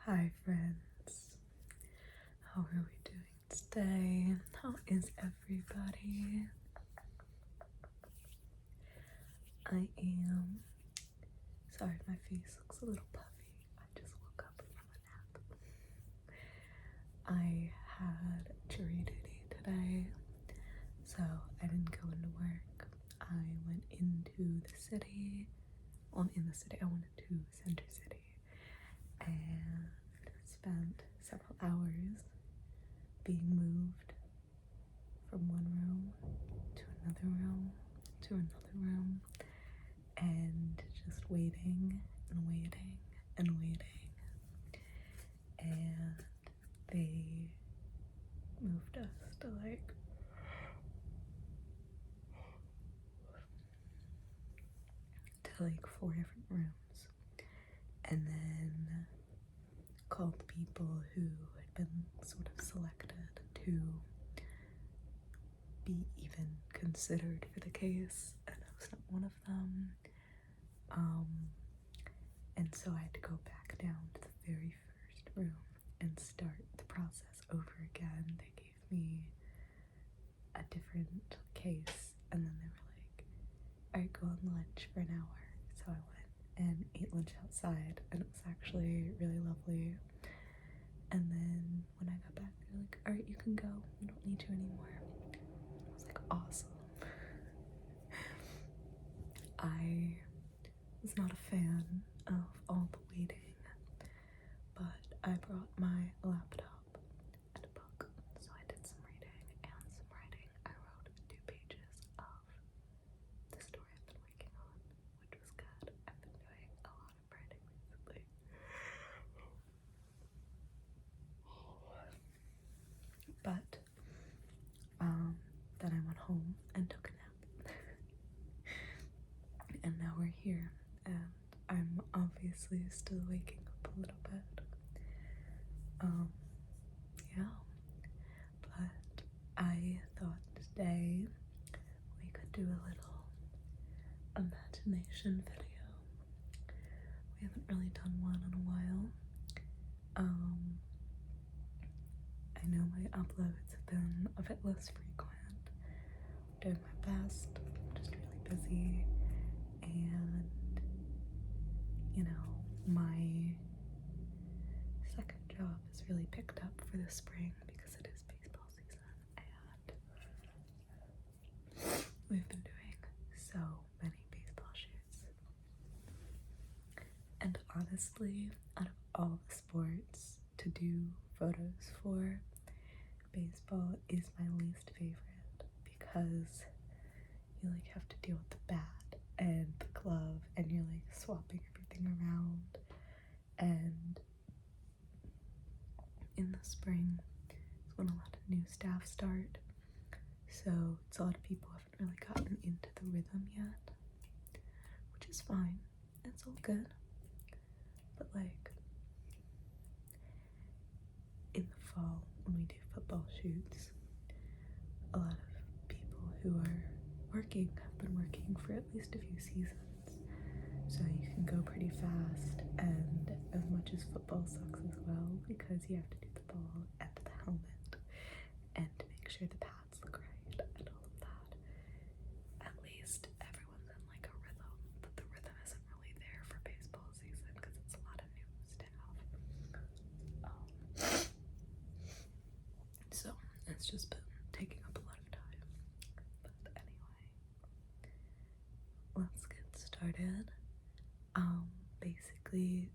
Hi friends, how are we doing today? How is everybody? I am sorry, my face looks a little puffy. I just woke up from a nap. I had jury duty today, so I didn't go into work. I went into the city. Well, in the city, I went into Center City and spent several hours being moved from one room to another room to another room and just waiting and waiting and waiting. And they moved us to like 4 different rooms, and then called people who had been sort of selected to be even considered for the case, and I was not one of them. And so I had to go back down to the very first room and start the process over again. They gave me a different case, and then they were like, alright, go on lunch for an hour. So I went and ate lunch outside, and it was actually really lovely. And then when I got back, they were like, alright, you can go. We don't need you anymore. I was like, awesome. I was not a fan of all the waiting, but I brought my laptop and a book, so I did some reading and some writing. I wrote 2 pages of the story I've been working on, which was good. I've been doing a lot of writing recently. But then I went home and took a nap. And now we're here, and I'm obviously still waking up a little bit. Yeah, but I thought today we could do a little imagination video. We haven't really done one in a while. I know my uploads have been a bit less frequent. I'm doing my best, I'm just really busy, and you know, my second job is really picked up for the spring because it is baseball season, and we've been doing so many baseball shoots. And honestly, out of all the sports to do photos for, baseball is my least favorite because you like have to deal with the bat and the glove, and you're like swapping everything around. And in the spring is when a lot of new staff start, so it's a lot of people haven't really gotten into the rhythm yet, which is fine. It's all good. But like in the fall when we do football shoots, a lot of people who are working have been working for at least a few seasons, so you can go pretty fast. And as much as football sucks as well, because you have to do the ball and the helmet and to make sure the pads look right and all of that, at least everyone's in like a rhythm. But the rhythm isn't really there for baseball season because it's a lot of new staff. So it's just been taking up a lot of time. But anyway, let's get started. Basically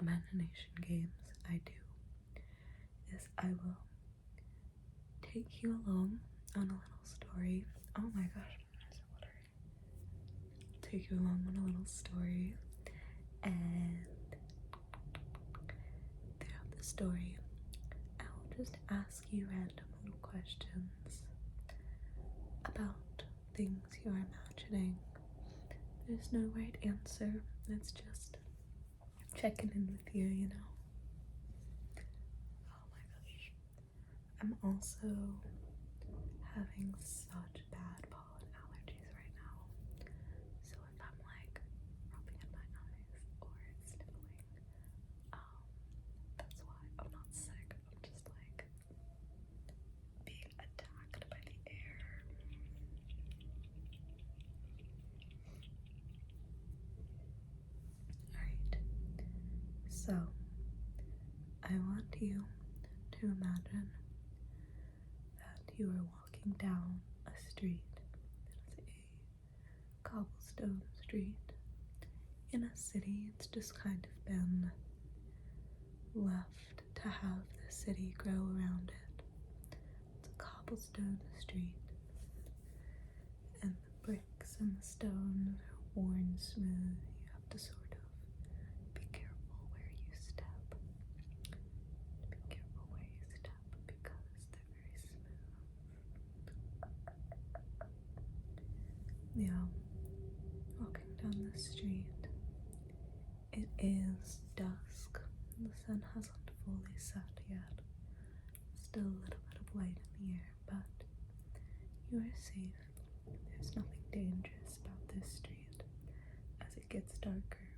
imagination games I do is I will take you along on a little story. Oh my gosh, my eyes are watering. Take you along on a little story, and throughout the story, I'll just ask you random little questions about things you're imagining. There's no right answer, it's just checking in with you, you know. Oh my gosh. I'm also having such bad pollen allergies right now. So, I want you to imagine that you are walking down a street that is a cobblestone street in a city. It's just kind of been left to have the city grow around it. It's a cobblestone street, and the bricks and the stones are worn smooth. You have to sort of be careful where you step. Be careful where you step because they're very smooth. Yeah, walking down the street. It is dusk. The sun hasn't fully set yet. Still a little bit of light in the air, but you are safe. There's nothing dangerous about this street. As it gets darker,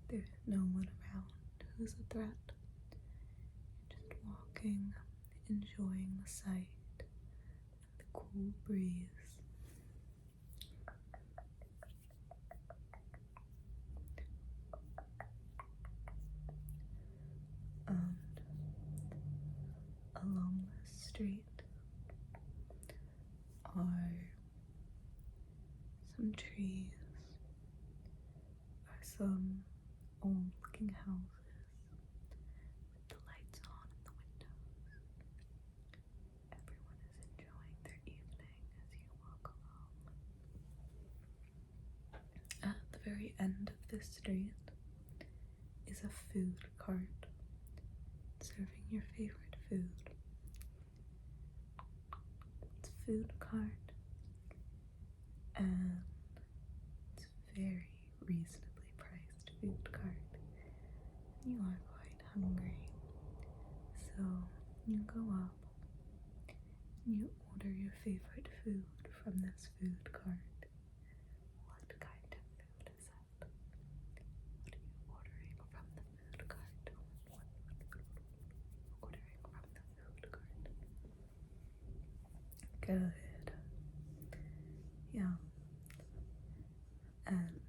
there's no one around who's a threat. You're just walking, enjoying the sight and the cool breeze. And along the street are some trees, are some old looking houses with the lights on in the windows. Everyone is enjoying their evening as you walk along. At the very end of this street is a food cart serving your favorite food. It's a food cart, and it's a very reasonably priced food cart. You are quite hungry, so you go up and you order your favorite food from this food cart. What kind of food is it? What are you ordering from the food cart? What ordering from the food cart? Good. Yeah. And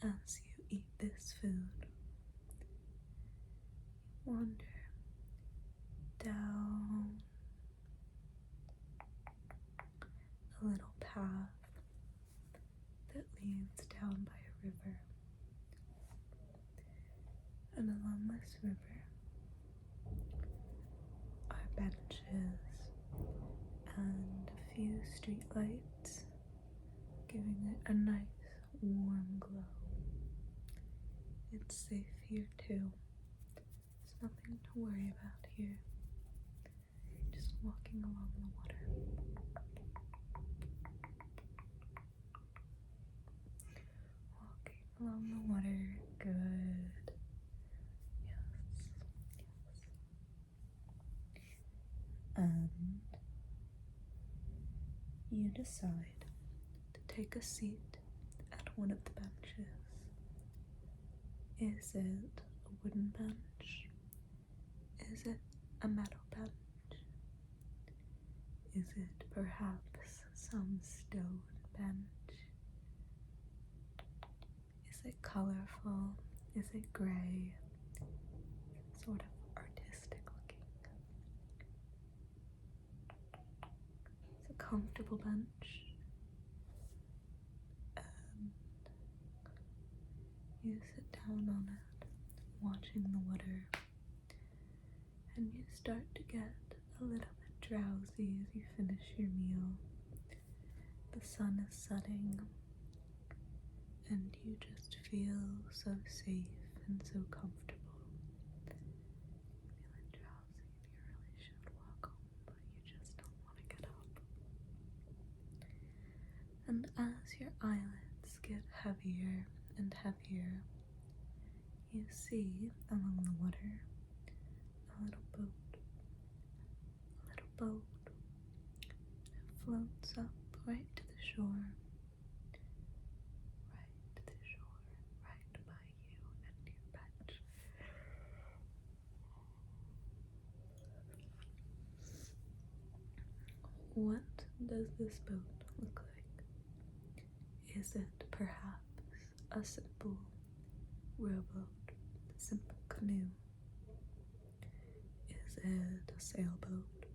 as you eat this food, you wander down a little path that leads down by a river. And along this river are benches and a few streetlights, giving it a nice warm glow. It's safe here too. There's nothing to worry about here. Just walking along the water. Walking along the water. Good. Yes. And you decide to take a seat at one of the benches. Is it a wooden bench? Is it a metal bench? Is it perhaps some stone bench? Is it colorful? Is it gray? Sort of artistic looking. It's a comfortable bench. And you sit down on it, watching the water. And you start to get a little bit drowsy as you finish your meal. The sun is setting, and you just feel so safe and so comfortable. Feeling drowsy and you really should walk home, but you just don't want to get up. And as your eyelids get heavier and heavier, you see along the water a little boat. It floats up right to the shore. Right to the shore, right by you and your bench. What does this boat look like? Is it perhaps a simple rowboat, a simple canoe? Is it a sailboat,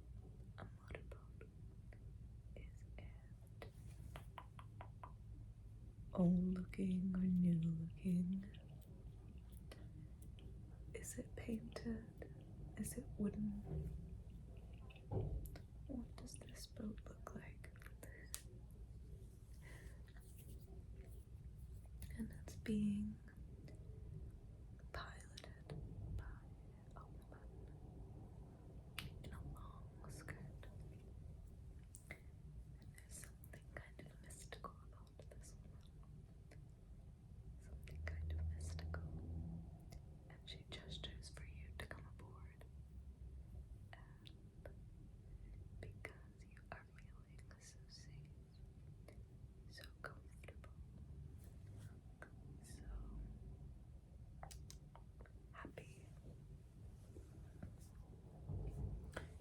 a motorboat? Is it old looking or new looking? Is it painted? Is it wooden? What does this boat look like? And it's being piloted by a woman in a long skirt. And there's something kind of mystical about this woman. Something kind of mystical. And she gestures for you to come aboard. And because you are feeling so safe, so comfortable, so happy,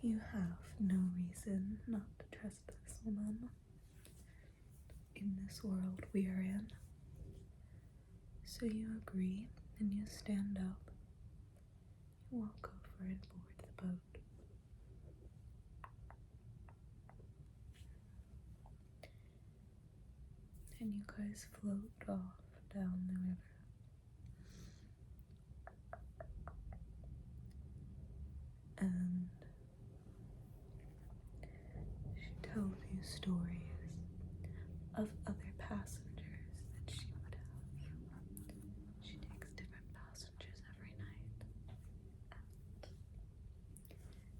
you have no reason not to trust this woman in this world we are in. So you agree and you stand up. You walk over and board the boat. And you guys float off down the river. And she tells you stories of other passengers that she would have. She takes different passengers every night, and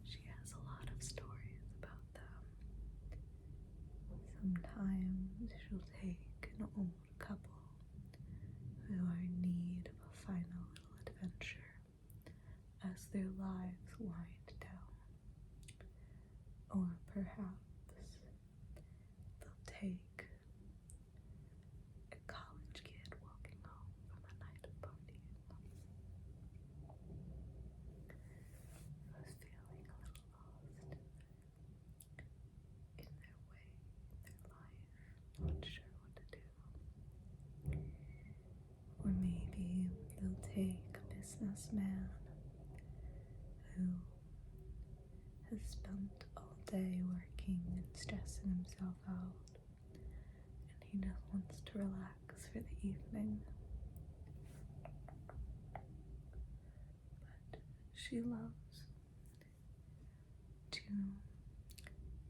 she has a lot of stories about them. Sometimes she'll take an old couple who are in need of a final little adventure as their lives wind down. Or perhaps they'll take a college kid walking home from a night of partying who's feeling a little lost in their way, in their life, not sure what to do. Or maybe they'll take a businessman who has spent all day working and stressing himself out, and he just wants to relax for the evening. But she loves to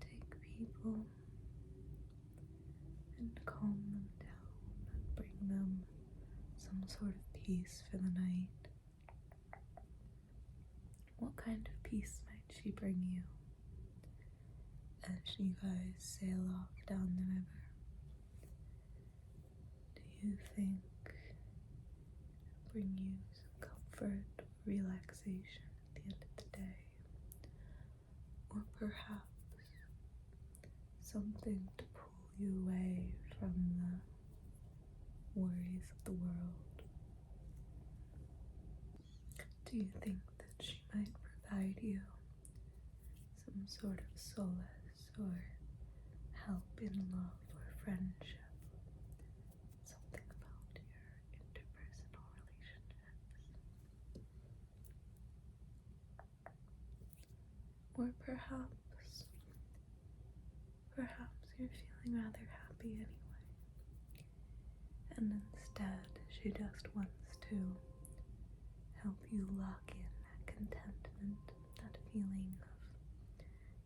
take people and calm them down and bring them some sort of peace for the night. What kind of peace might she bring you as you guys sail off down the river? Do you think it'll bring you some comfort or relaxation at the end of the day? Or perhaps something to pull you away from the worries of the world? Do you think that she might provide you some sort of solace or help in love or friendship? Something about your interpersonal relationships? Or perhaps you're feeling rather happy anyway, and instead she just wants to help you lock in that contentment, that feeling of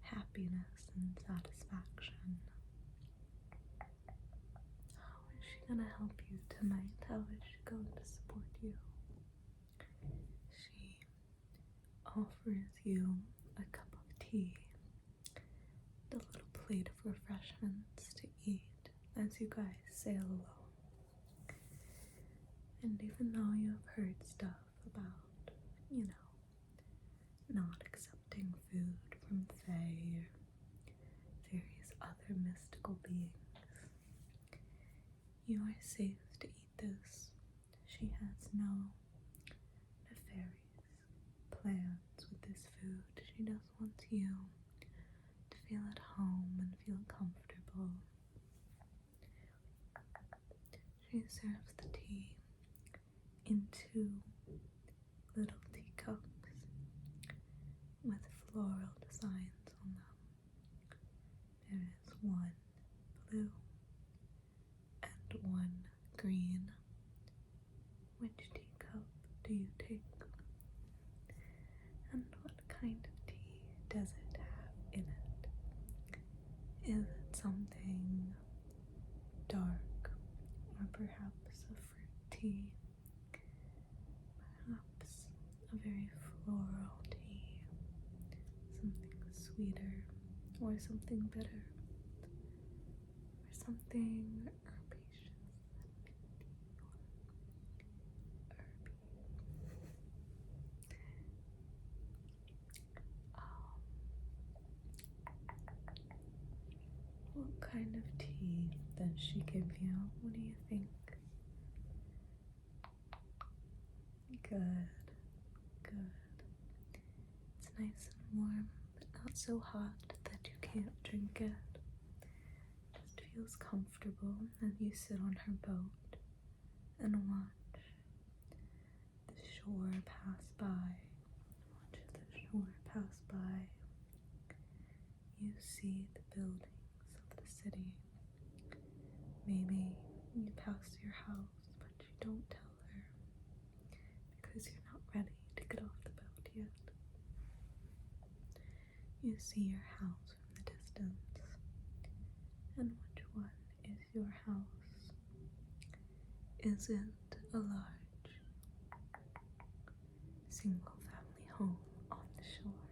happiness and satisfaction. How is she gonna help you tonight? How is she going to support you? She offers you a cup of tea, a little plate of refreshments to eat as you guys sail along. And even though you have heard stuff about, not accepting food from Fae or various other mystical beings, you are safe to eat this. She has no nefarious plans with this food. She just wants you to feel at home and feel comfortable. She's serves the tea into little teacups with floral designs on them. There is one blue and one green. Which teacup do you take? And what kind of tea does it have in it? Is it something dark, or perhaps a fruit tea? Perhaps a very floral tea, something sweeter, or something bitter, or something herbaceous, what kind of tea does she give you? What do you think? Good, good. It's nice and warm, but not so hot that you can't drink it. Just feels comfortable as you sit on her boat and watch the shore pass by. Watch the shore pass by. You see the buildings of the city. Maybe you pass your house, but you don't tell her because you're not ready to get off the boat yet. You see your house from the distance. And which one is your house? Is it a large single-family home on the shore?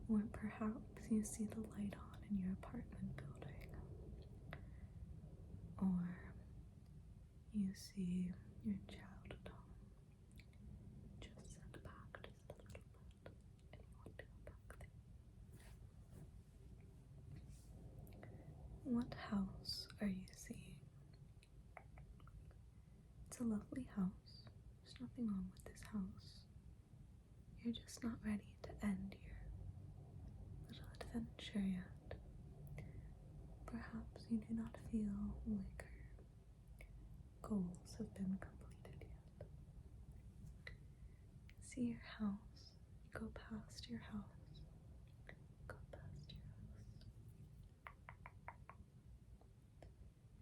Or perhaps you see the light on in your apartment building? Or you see your child at home, just set back just a little bit, and you want to go back there. What house are you seeing? It's a lovely house. There's nothing wrong with this house. You're just not ready to end your little adventure yet. Perhaps you do not feel like her goals have been completed yet. See your house. Go past your house. Go past your house.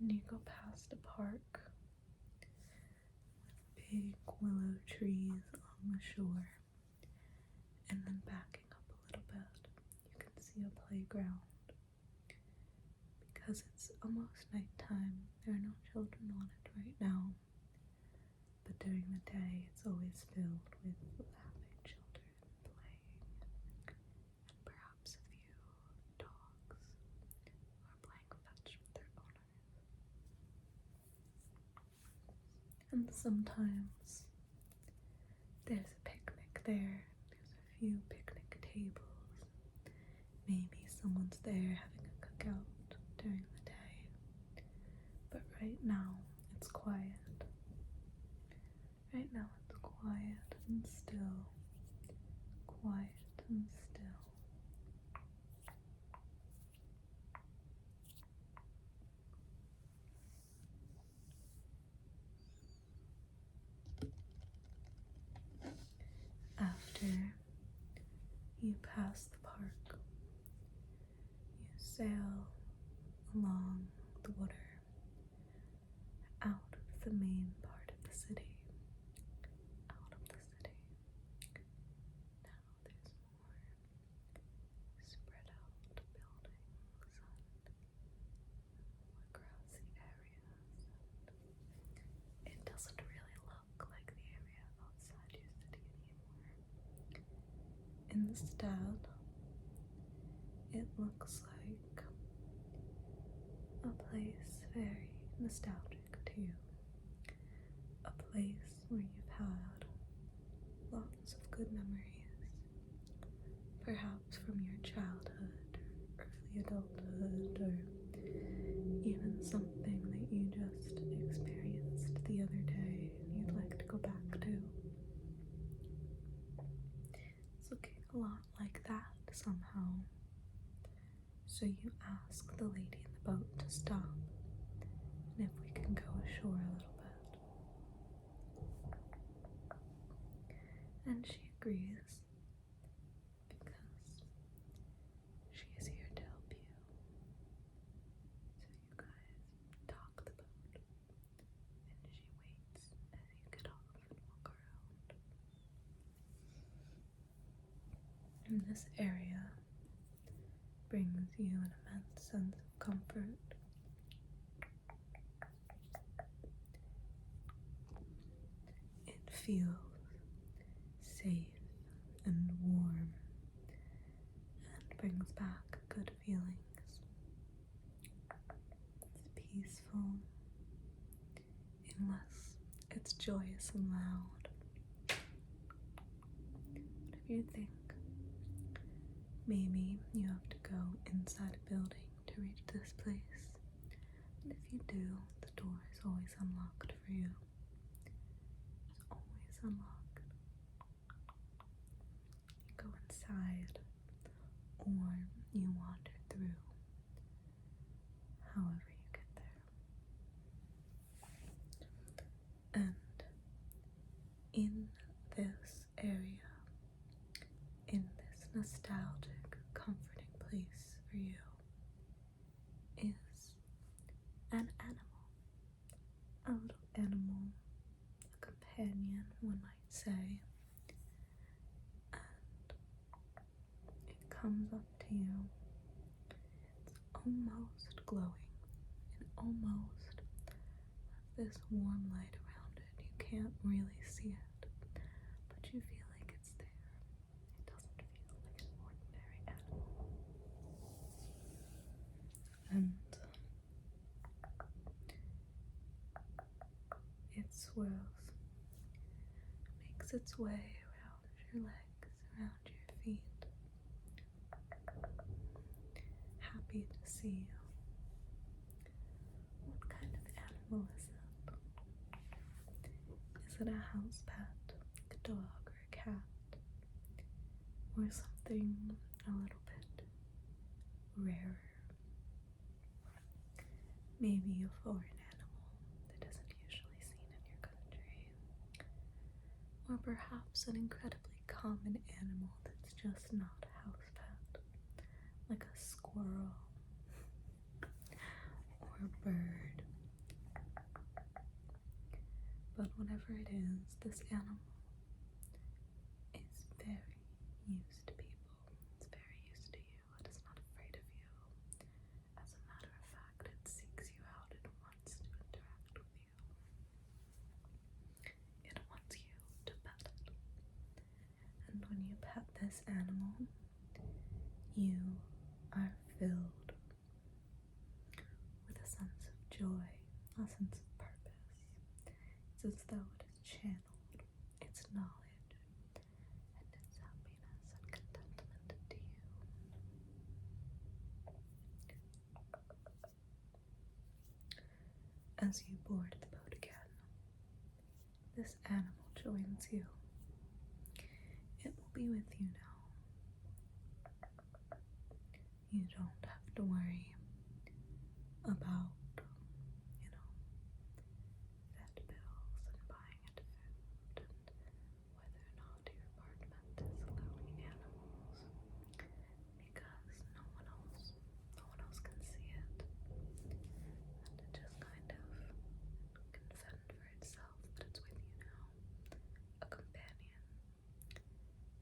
And you go past a park with big willow trees along the shore. And then backing up a little bit, you can see a playground. Because it's almost nighttime, there are no children on it right now. But during the day, it's always filled with laughing children playing, and perhaps a few dogs who are playing fetch with their owners. And sometimes there's a picnic there. There's a few picnic tables. Maybe someone's there having a cookout during the day. But right now, it's quiet. Right now, it's quiet and still. Quiet and still. After you pass the park, you sail along the water out of the main part of the city. Out of the city. Now there's more spread out buildings and more grassy areas. It doesn't really look like the area outside your city anymore. Instead, it looks like a place very nostalgic to you. A place where you've had lots of good memories. Perhaps from your childhood, or early adulthood, or even something that you just experienced the other day and you'd like to go back to. It's looking a lot like that somehow. So you ask the lady in the boat to stop, and if we can go ashore a little bit. And she agrees because she is here to help you. So you guys dock the boat, and she waits as you get off and walk around. And this area brings you an immense sense of comfort. It feels safe and warm and brings back good feelings. It's peaceful unless it's joyous and loud. But if you think maybe you have to go inside a building to reach this place, and if you do, the door is always unlocked for you. It's always unlocked. You go inside, or you wander through, however you get there. And in this area, in this nostalgic, comforting place for you, is an animal. A little animal, a companion, one might say. And it comes up to you. It's almost glowing, and almost has this warm light around it. You can't really see it, but you feel like it's there. It doesn't feel like an ordinary animal. And it swirls, makes its way around your legs, around your feet. Happy to see you. What kind of animal is it? Is it a house pet, like a dog or a cat? Or something a little bit rarer? Maybe a foreign animal that isn't usually seen in your country. Or perhaps an incredibly common animal that's just not a house pet, like a squirrel or a bird. But whatever it is, this animal is very used to people. It's very used to you. It is not afraid of you. As a matter of fact, it seeks you out. It wants to interact with you. It wants you to pet it. And when you pet this animal, you are filled with a sense of joy, a sense of purpose. It's as though it has channeled its knowledge and its happiness and contentment into you. As you board the boat again, this animal joins you. It will be with you now. You don't have to worry about, vet bills and buying it food and whether or not your apartment is allowing animals, because no one else can see it, and it just kind of can fend for itself. But it's with you now, a companion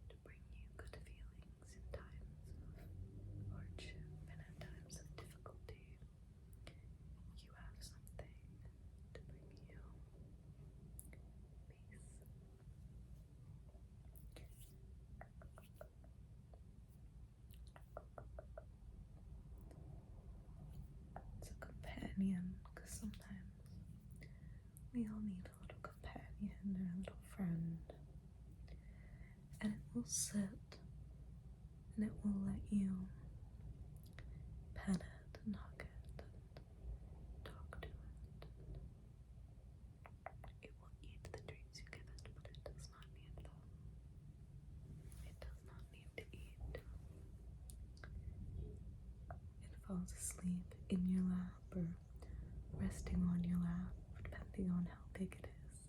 to bring you good feelings in times of hardship and at times of difficulty. You have something to bring you peace. It's a companion, because sometimes we all need a little companion or a little friend. And it will sit and it will let you pet it and hug it and talk to it. It will eat the treats you give it, but it does not need them. It does not need to eat. It falls asleep in your lap or resting on your lap, depending on how big it is,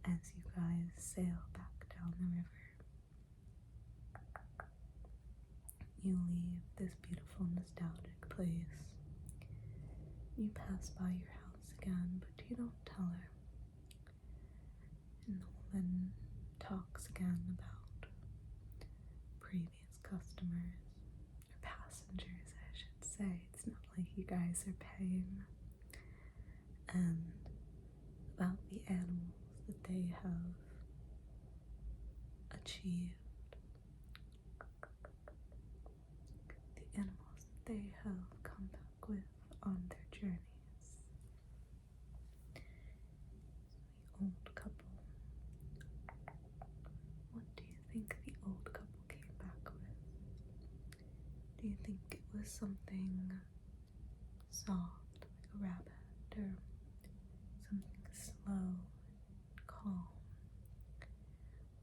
as you guys sail back down the river. You leave this beautiful, nostalgic place. You pass by your house again, but you don't tell her. And the woman talks again about previous customers, or passengers, I should say. It's not like you guys are paying. And about the animals that they have achieved, the animals that they have come back with on their journeys. The old couple. What do you think the old couple came back with? Do you think it was something soft, like a rabbit, or something slow and calm?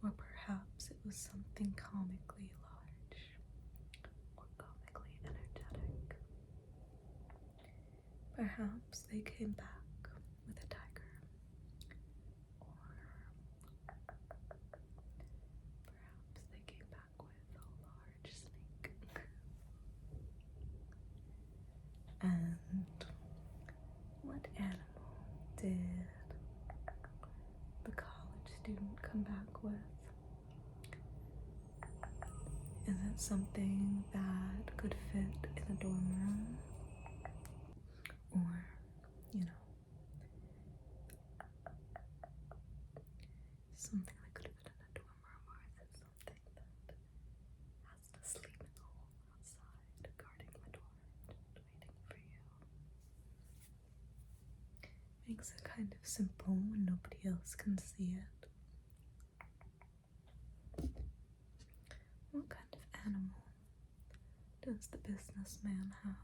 Or perhaps it was something comically large, or comically energetic. Perhaps they came back with a tiger, or perhaps they came back with a large snake. And what animal did the college student come back with? Is it something that could fit in a dorm room? Or, something that could fit in a dorm room? Or is it something that has to sleep in the hole outside, guarding the door, just waiting for you? Makes it kind of simple when nobody else can see it. What kind of animal does the businessman have?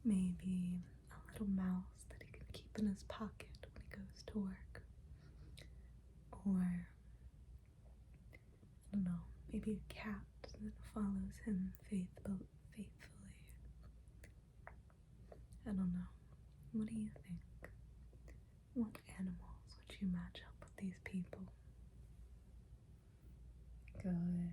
Maybe a little mouse that he can keep in his pocket when he goes to work. Or, I don't know, maybe a cat that follows him faithfully. I don't know. What do you think? What animals would you match up with these people? Good.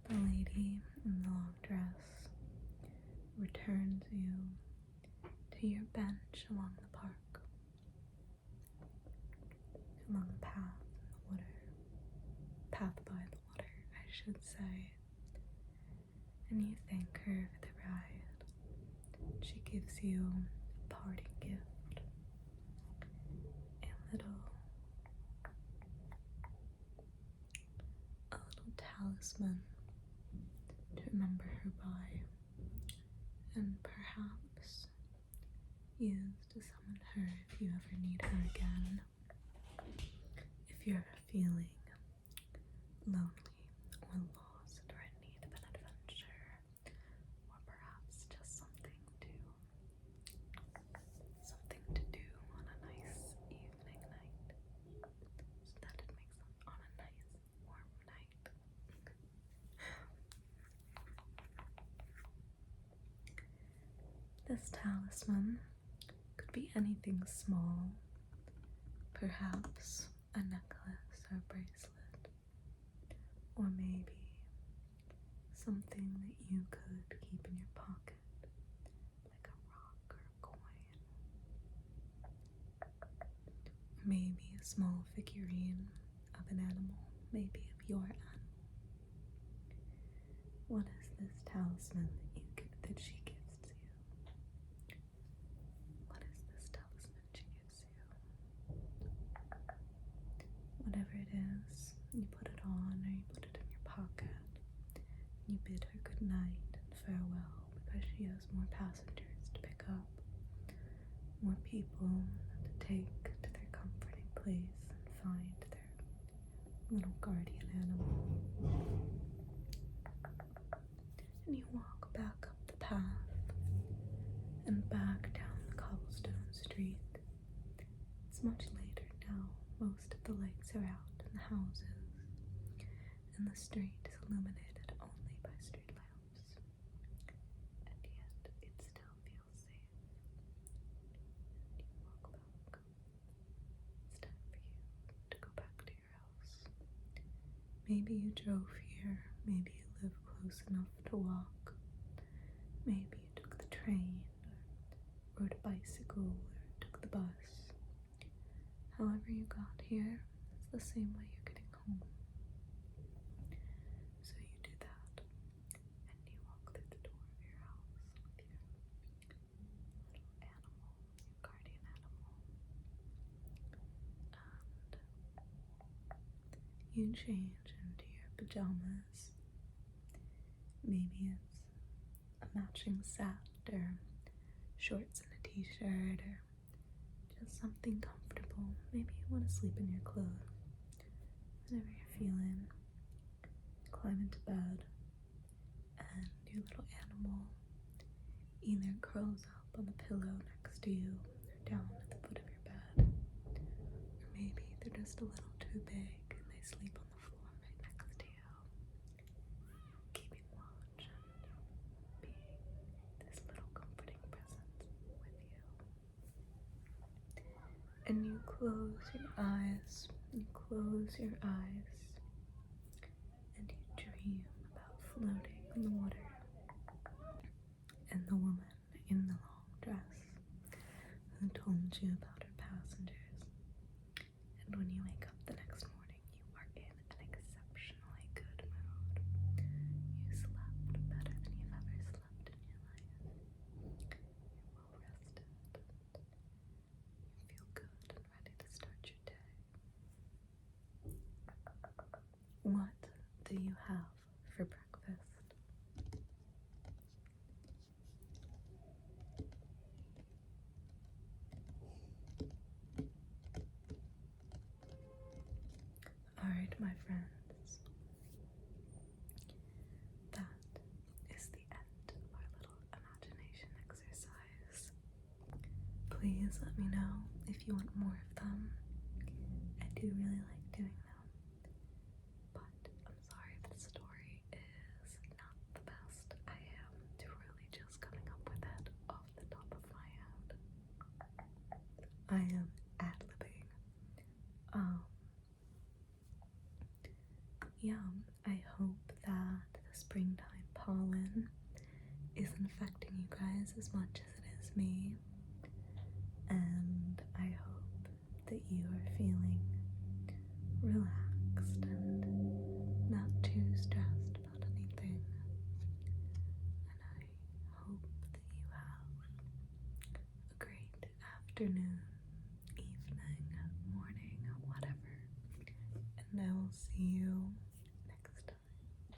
The lady in the long dress returns you to your bench along the park, along the path in the water, path by the water, I should say. And you thank her for the ride. She gives you a parting gift, a little talisman to remember her by, and perhaps use to summon her if you ever need her again. If you're ever feeling lonely or lost or in need of an adventure, or perhaps just something to do on a nice evening night, so that it makes it on a nice warm night. This talisman could be anything small, perhaps a necklace or bracelet, or maybe something that you could keep in your pocket, like a rock or a coin, or maybe a small figurine of an animal, maybe of your animal. What is this talisman that she gives to you? What is this talisman she gives you? Whatever it is, you put it on or you put it in your pocket. You bid her good night and farewell, because she has more passengers to pick up, more people to take to their comforting place and find their little guardian animal. And you walk back up the path and back down the cobblestone street. It's much later now. Most of the lights are out in the houses, and the street is illuminated only by Maybe you drove here, maybe you live close enough to walk, maybe you took the train, or rode a bicycle, or took the bus. However you got here, it's the same way you're getting home. So you do that, and you walk through the door of your house with your little animal, your guardian animal, and you change into your pajamas. Maybe it's a matching set, or shorts and a t-shirt, or just something comfortable. Maybe you want to sleep in your clothes. Whenever you're feeling, climb into bed, and your little animal either curls up on the pillow next to you or down at the foot of your bed, or maybe they're just a little too big and they sleep on the floor right next to you, keeping watch and being this little comforting presence with you. And you close your eyes, and you dream about floating in the water, and the woman in the long dress who told you about her passengers. And when you wake up the next morning, you are in an exceptionally good mood. You slept better than you've ever slept in your life. You're well rested. You feel good and ready to start your day. What do you have for breakfast? Alright, my friends, that is the end of our little imagination exercise. Please let me know if you want more of them. I do really like doing them, but I'm sorry the story is not the best. I am truly just coming up with it off the top of my head. I am ad-libbing. Yeah, I hope that the springtime pollen isn't affecting you guys as much as it is me. And I hope that you are feeling relaxed and not too stressed about anything. And I hope that you have a great afternoon, evening, morning, whatever. And I will see you